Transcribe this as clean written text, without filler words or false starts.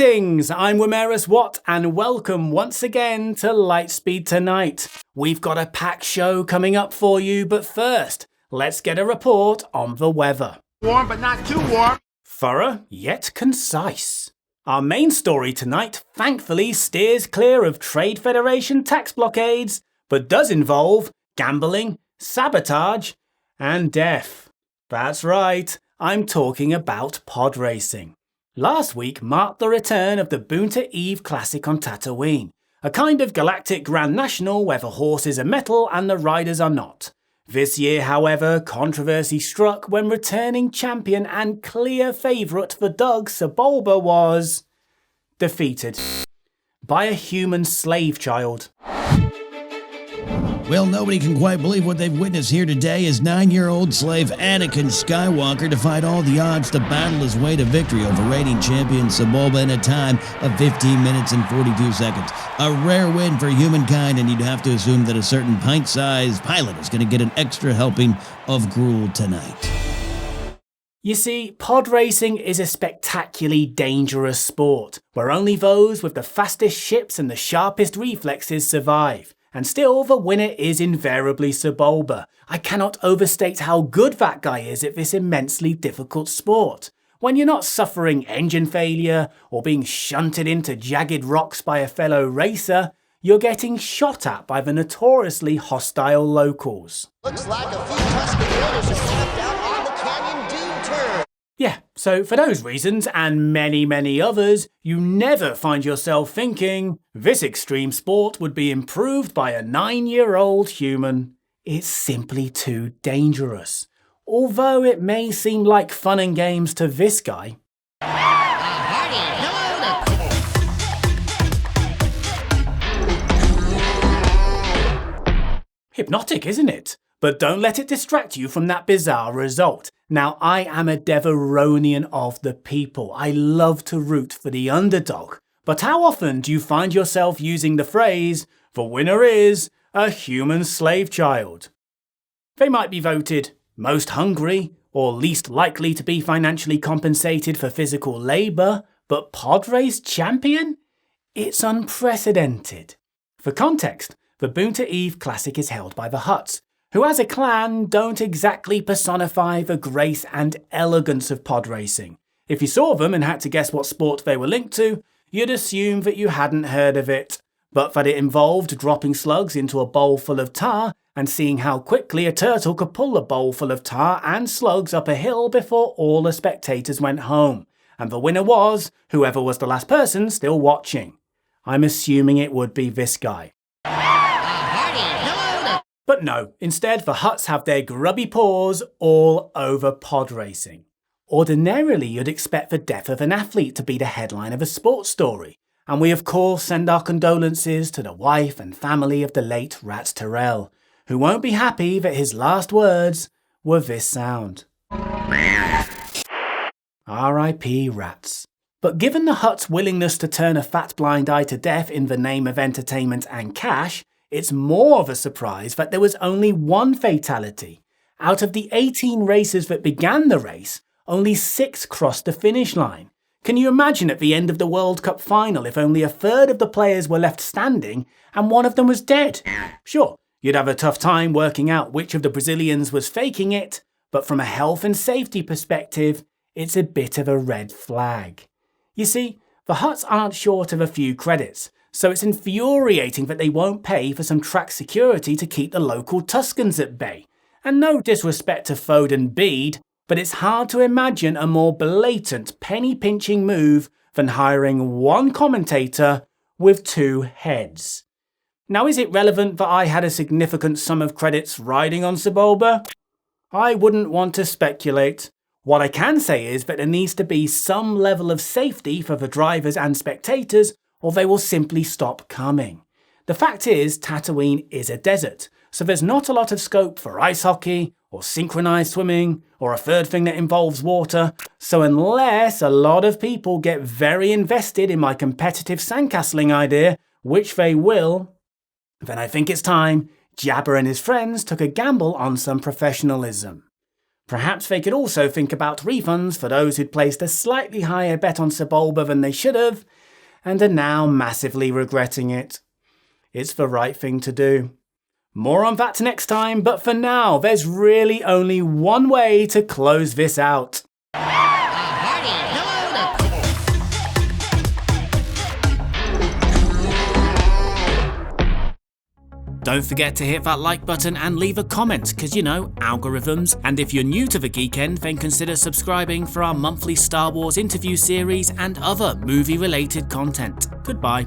Greetings, I'm Wameres Watt and welcome once again to Lightspeed Tonight. We've got a packed show coming up for you, but first, let's get a report on the weather. Warm but not too warm. Thorough yet concise. Our main story tonight thankfully steers clear of Trade Federation tax blockades, but does involve gambling, sabotage, and death. That's right, I'm talking about pod racing. Last week marked the return of the Boonta Eve Classic on Tatooine, a kind of galactic Grand National where the horses are metal and the riders are not. This year, however, controversy struck when returning champion and clear favourite for Doug Sebulba was defeated by a human slave child. Well, nobody can quite believe what they've witnessed here today as 9-year-old slave Anakin Skywalker defied all the odds to battle his way to victory over reigning champion Sebulba in a time of 15 minutes and 42 seconds. A rare win for humankind, and you'd have to assume that a certain pint-sized pilot is going to get an extra helping of gruel tonight. You see, pod racing is a spectacularly dangerous sport, where only those with the fastest ships and the sharpest reflexes survive. And still, the winner is invariably Sebulba. I cannot overstate how good that guy is at this immensely difficult sport. When you're not suffering engine failure or being shunted into jagged rocks by a fellow racer, you're getting shot at by the notoriously hostile locals. Looks like a few Tuscan Raiders have camped out on the Canyon Dune turn. Yeah, so for those reasons, and many, many others, you never find yourself thinking, this extreme sport would be improved by a 9-year-old human. It's simply too dangerous. Although it may seem like fun and games to this guy. Hypnotic, isn't it? But don't let it distract you from that bizarre result. Now, I am a Deveronian of the people. I love to root for the underdog. But how often do you find yourself using the phrase, the winner is a human slave child? They might be voted most hungry or least likely to be financially compensated for physical labour, but pod race champion? It's unprecedented. For context, the Boonta Eve Classic is held by the Hutts, who as a clan don't exactly personify the grace and elegance of pod racing. If you saw them and had to guess what sport they were linked to, you'd assume that you hadn't heard of it, but that it involved dropping slugs into a bowl full of tar and seeing how quickly a turtle could pull a bowl full of tar and slugs up a hill before all the spectators went home. And the winner was whoever was the last person still watching. I'm assuming it would be this guy. But no, instead the Hutts have their grubby paws all over pod racing. Ordinarily you'd expect the death of an athlete to be the headline of a sports story, and we of course send our condolences to the wife and family of the late Rats Terrell, who won't be happy that his last words were this sound. R.I.P. Rats. But given the Hutts' willingness to turn a fat blind eye to death in the name of entertainment and cash, it's more of a surprise that there was only one fatality. Out of the 18 racers that began the race, only 6 crossed the finish line. Can you imagine at the end of the World Cup final if only a third of the players were left standing and one of them was dead? Sure, you'd have a tough time working out which of the Brazilians was faking it, but from a health and safety perspective, it's a bit of a red flag. You see, the Hutts aren't short of a few credits, so it's infuriating that they won't pay for some track security to keep the local Tuscans at bay. And no disrespect to Foden Bede, but it's hard to imagine a more blatant penny-pinching move than hiring one commentator with 2 heads. Now, is it relevant that I had a significant sum of credits riding on Sebulba? I wouldn't want to speculate. What I can say is that there needs to be some level of safety for the drivers and spectators, or they will simply stop coming. The fact is, Tatooine is a desert, so there's not a lot of scope for ice hockey, or synchronised swimming, or a third thing that involves water, so unless a lot of people get very invested in my competitive sandcastling idea, which they will, then I think it's time Jabba and his friends took a gamble on some professionalism. Perhaps they could also think about refunds for those who'd placed a slightly higher bet on Sebulba than they should have, and are now massively regretting it. It's the right thing to do. More on that next time, but for now, there's really only one way to close this out. Don't forget to hit that like button and leave a comment, cause you know, algorithms. And if you're new to the Geeknd, then consider subscribing for our monthly Star Wars interview series and other movie-related content. Goodbye.